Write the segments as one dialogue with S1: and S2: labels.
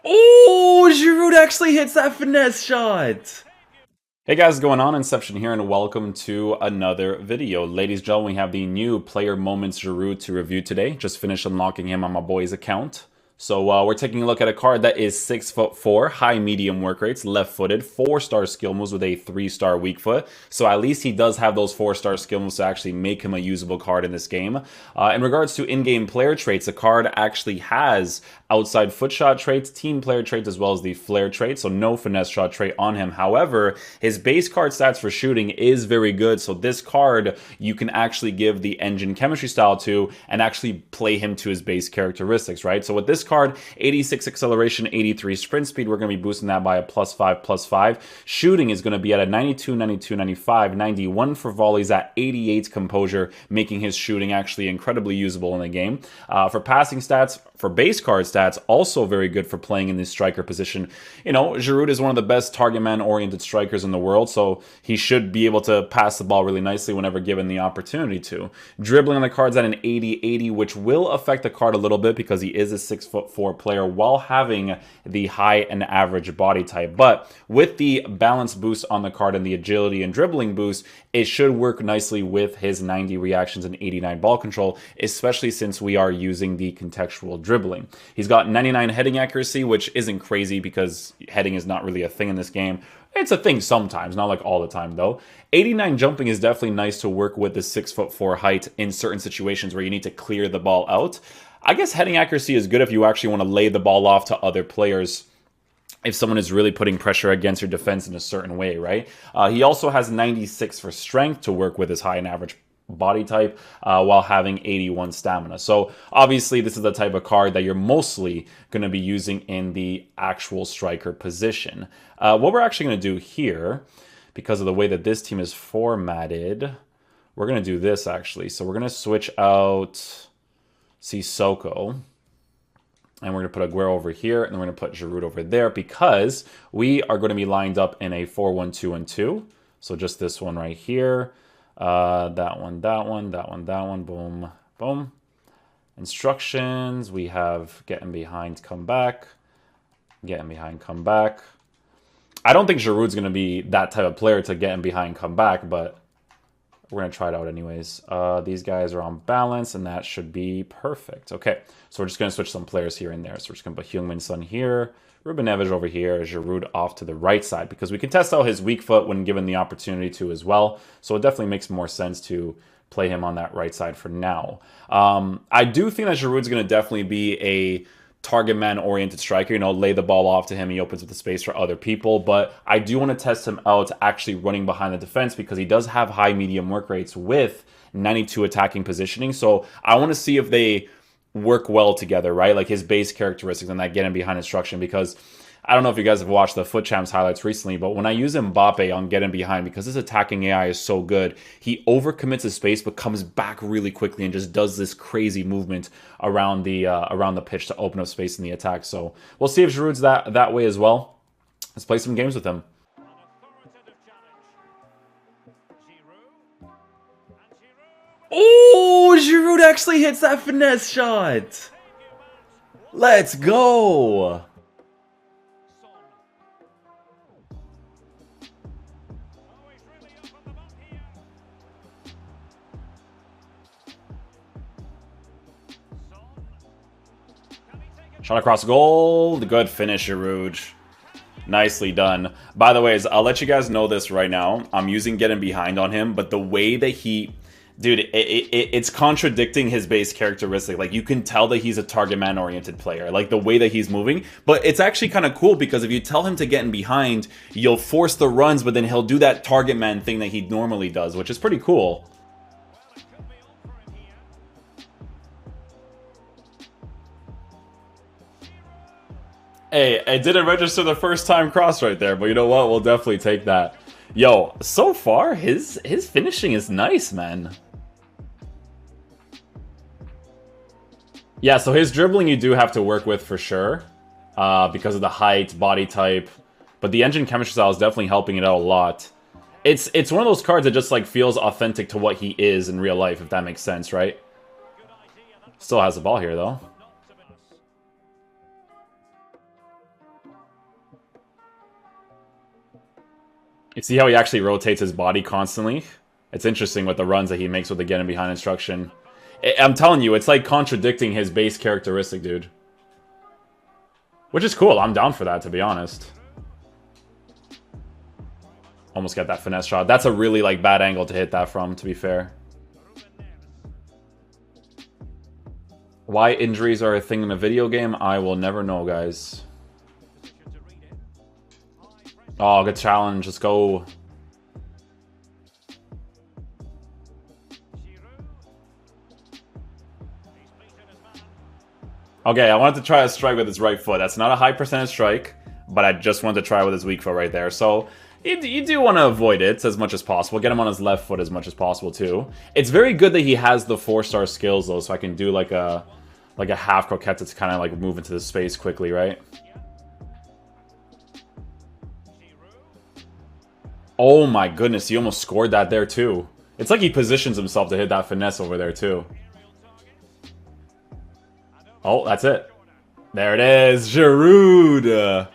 S1: Oh, Giroud actually hits that finesse shot.
S2: Hey guys, what's going on? Inception here, and welcome to another video. Ladies and gentlemen, we have the new Player Moments Giroud to review today. Just finished unlocking him on my boy's account. So we're taking a look at a card that is 6'4", high medium work rates, left-footed, 4-star skill moves with a 3-star weak foot. So at least he does have those 4-star skill moves to actually make him a usable card in this game. In regards to in-game player traits, the card actually has outside foot shot traits, team player traits, as well as the flare trait. So no finesse shot trait on him. However, his base card stats for shooting is very good. So this card you can actually give the engine chemistry style to and actually play him to his base characteristics, right? So with this card, 86 acceleration, 83 sprint speed, we're going to be boosting that by a +5/+5. Shooting is going to be at a 92, 92, 95, 91 for volleys at 88 composure, making his shooting actually incredibly usable in the game. For passing stats, for base card stats, also very good for playing in the striker position. You know, Giroud is one of the best target man oriented strikers in the world, so he should be able to pass the ball really nicely whenever given the opportunity to. Dribbling on the card's at an 80-80, which will affect the card a little bit because he is a 6'4" player while having the high and average body type. But with the balance boost on the card and the agility and dribbling boost, it should work nicely with his 90 reactions and 89 ball control, especially since we are using the contextual dribbling. He's got 99 heading accuracy, which isn't crazy because heading is not really a thing in this game. It's a thing sometimes, not like all the time though. 89 jumping is definitely nice to work with the 6'4" height in certain situations where you need to clear the ball out. I guess heading accuracy is good if you actually want to lay the ball off to other players, if someone is really putting pressure against your defense in a certain way, right? He also has 96 for strength to work with his high and average body type while having 81 stamina. So obviously this is the type of card that you're mostly going to be using in the actual striker position. What we're actually going to do here, because of the way that this team is formatted, we're going to do this actually. So we're going to switch out Sissoko. And we're going to put Aguero over here, and we're going to put Giroud over there because we are going to be lined up in a 4-1-2-1-2. So just this one right here. That one, that one, that one, that one. Boom, boom. Instructions. We have getting behind, come back. Getting behind, come back. I don't think Giroud's going to be that type of player to get in behind, come back, but we're going to try it out anyways. These guys are on balance, and that should be perfect. Okay, so we're just going to switch some players here and there. So we're just going to put Heung-min Son here, Ruben Neves over here, Giroud off to the right side, because we can test out his weak foot when given the opportunity to as well. So it definitely makes more sense to play him on that right side for now. I do think that Giroud's going to definitely be a target man oriented striker, you know, lay the ball off to him, he opens up the space for other people, but I do want to test him out actually running behind the defense because he does have high medium work rates with 92 attacking positioning. So I want to see if they work well together, right? Like his base characteristics and that getting behind instruction, because I don't know if you guys have watched the Foot Champs highlights recently, but when I use Mbappe on getting behind, because his attacking AI is so good, he overcommits his space but comes back really quickly and just does this crazy movement around the pitch to open up space in the attack. So we'll see if Giroud's that way as well. Let's play some games with him.
S1: Oh, Giroud actually hits that finesse shot. Let's go.
S2: Shot across goal. Good finish, Giroud. Nicely done. By the way, I'll let you guys know this right now. I'm using getting behind on him, but the way that he... Dude, it's contradicting his base characteristic. Like, you can tell that he's a target man-oriented player. Like, the way that he's moving. But it's actually kind of cool because if you tell him to get in behind, you'll force the runs, but then he'll do that target man thing that he normally does, which is pretty cool. Hey, it didn't register the first time cross right there, but you know what? We'll definitely take that. Yo, so far, his finishing is nice, man. Yeah, so his dribbling you do have to work with for sure, because of the height, body type. But the engine chemistry style is definitely helping it out a lot. It's one of those cards that just like feels authentic to what he is in real life, if that makes sense, right? Still has the ball here, though. You see how he actually rotates his body constantly? It's interesting with the runs that he makes with the getting behind instruction. I'm telling you, it's like contradicting his base characteristic, dude. Which is cool. I'm down for that, to be honest. Almost got that finesse shot. That's a really like bad angle to hit that from, to be fair. Why injuries are a thing in a video game, I will never know, guys. Oh, good challenge. Let's go. Okay, I wanted to try a strike with his right foot. That's not a high percentage strike, but I just wanted to try with his weak foot right there. So you do want to avoid it as much as possible. Get him on his left foot as much as possible, too. It's very good that he has the 4-star skills, though, so I can do like a half croquette to kind of like move into the space quickly, right? Oh my goodness, he almost scored that there, too. It's like he positions himself to hit that finesse over there, too. Oh, that's it. There it is, Giroud.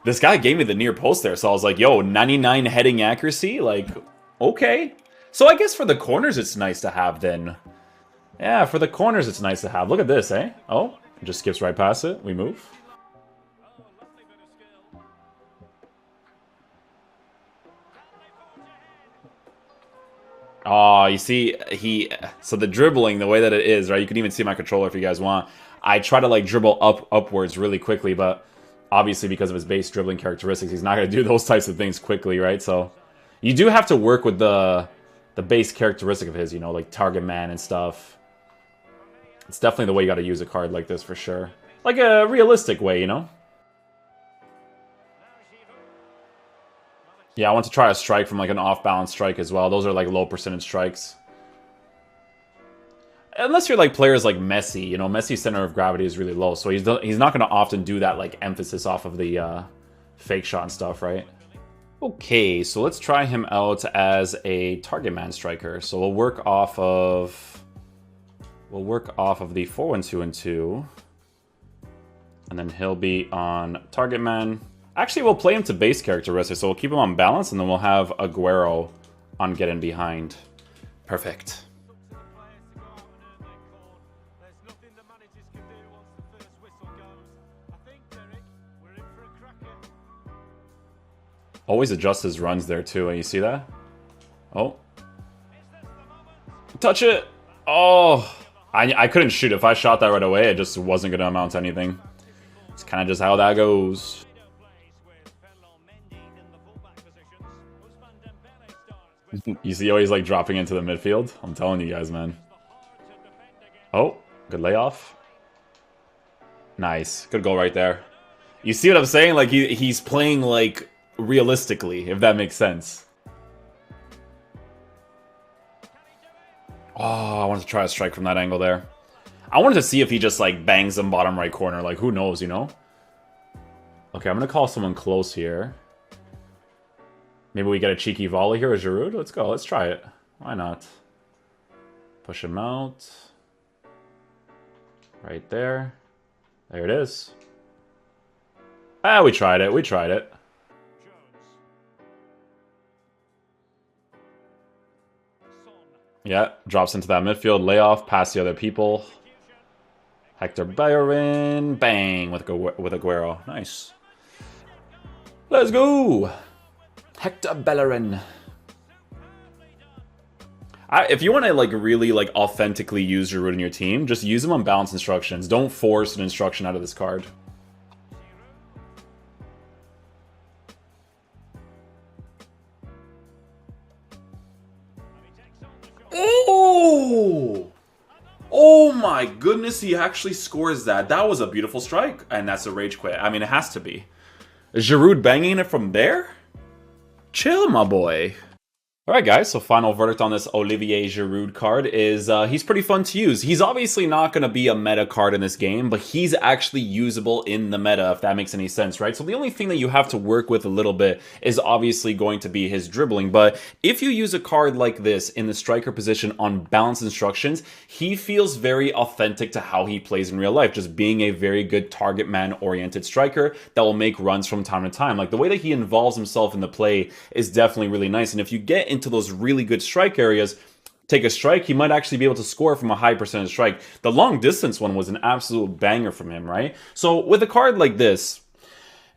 S2: This guy gave me the near post there, so I was like, yo, 99 heading accuracy? Like, okay. So I guess for the corners, it's nice to have then. Yeah, for the corners, it's nice to have. Look at this, eh? Oh, it just skips right past it. We move. Oh, you see, so the dribbling, the way that it is, right? You can even see my controller if you guys want. I try to like dribble upwards really quickly, but obviously because of his base dribbling characteristics, he's not going to do those types of things quickly, right? So you do have to work with the base characteristic of his, you know, like target man and stuff. It's definitely the way you got to use a card like this for sure. Like a realistic way, you know? Yeah, I want to try a strike from like an off-balance strike as well. Those are like low percentage strikes. Unless you're like players like Messi, you know, Messi's center of gravity is really low, so he's not going to often do that like emphasis off of the fake shot and stuff, right? Okay, so let's try him out as a target man striker. So we'll work off of the 4-1-2-2, and then he'll be on target man. Actually, we'll play him to base characteristics, so we'll keep him on balance, and then we'll have Aguero on getting behind. Perfect. Always adjust his runs there, too, and you see that? Oh. Touch it! Oh! I couldn't shoot. If I shot that right away, it just wasn't going to amount to anything. It's kind of just how that goes. You see how he's like dropping into the midfield? I'm telling you guys, man. Oh, good layoff. Nice. Good goal right there. You see what I'm saying? Like he's playing like realistically, if that makes sense. Oh, I wanted to try a strike from that angle there. I wanted to see if he just like bangs them bottom right corner. Like who knows, you know? Okay, I'm gonna call someone close here. Maybe we get a cheeky volley here with Giroud. Let's go. Let's try it. Why not? Push him out. Right there. There it is. Ah, we tried it. We tried it. Yeah, drops into that midfield. Layoff, past the other people. Hector Bellerin. Bang with Aguero. Nice. Let's go. Hector Bellerin. If you want to like really like authentically use Giroud in your team, just use him on balance instructions. Don't force an instruction out of this card. Oh! Oh my goodness, he actually scores that. That was a beautiful strike, and that's a rage quit. I mean, it has to be. Is Giroud banging it from there? Chill, my boy. Alright guys, so final verdict on this Olivier Giroud card is he's pretty fun to use. He's obviously not going to be a meta card in this game, but he's actually usable in the meta, if that makes any sense, right? So the only thing that you have to work with a little bit is obviously going to be his dribbling, but if you use a card like this in the striker position on balance instructions, he feels very authentic to how he plays in real life, just being a very good target man-oriented striker that will make runs from time to time. Like the way that he involves himself in the play is definitely really nice, and if you get into those really good strike areas, take a strike, he might actually be able to score from a high percentage strike. The long distance one was an absolute banger from him, right? So with a card like this,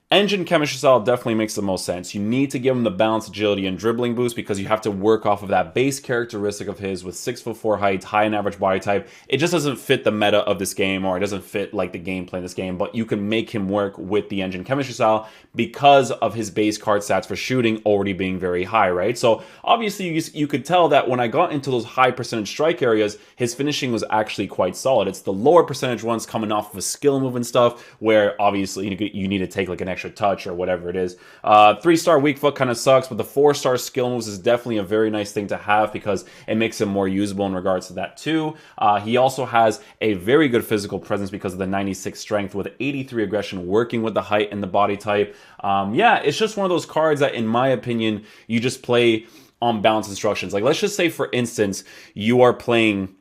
S2: engine chemistry style definitely makes the most sense. You need to give him the balance, agility, and dribbling boost because you have to work off of that base characteristic of his with 6'4" height, high and average body type. It just doesn't fit the meta of this game, or it doesn't fit like the gameplay in this game, but you can make him work with the engine chemistry style because of his base card stats for shooting already being very high, right? So obviously you could tell that when I got into those high percentage strike areas, his finishing was actually quite solid. It's the lower percentage ones coming off of a skill move and stuff where obviously you need to take like an extra touch or whatever it is. 3-star weak foot kind of sucks, but the 4-star skill moves is definitely a very nice thing to have because it makes him more usable in regards to that too. He also has a very good physical presence because of the 96 strength with 83 aggression, working with the height and the body type. Yeah, it's just one of those cards that, in my opinion, you just play on balance instructions. Like, let's just say, for instance, you are playing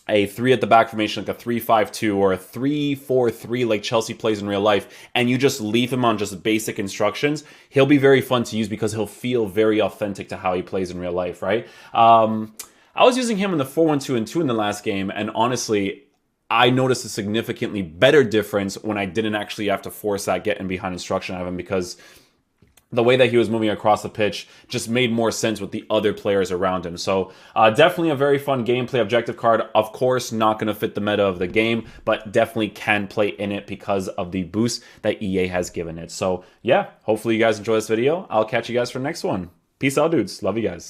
S2: a 3 at the back formation, like a 3-5-2 or a 3-4-3 like Chelsea plays in real life, and you just leave him on just basic instructions, he'll be very fun to use because he'll feel very authentic to how he plays in real life, right? I was using him in the 4-1-2-2 in the last game, and honestly, I noticed a significantly better difference when I didn't actually have to force that getting behind instruction out of him because the way that he was moving across the pitch just made more sense with the other players around him. So definitely a very fun gameplay objective card. Of course, not going to fit the meta of the game, but definitely can play in it because of the boost that EA has given it. So yeah, hopefully you guys enjoy this video. I'll catch you guys for the next one. Peace out, dudes. Love you guys.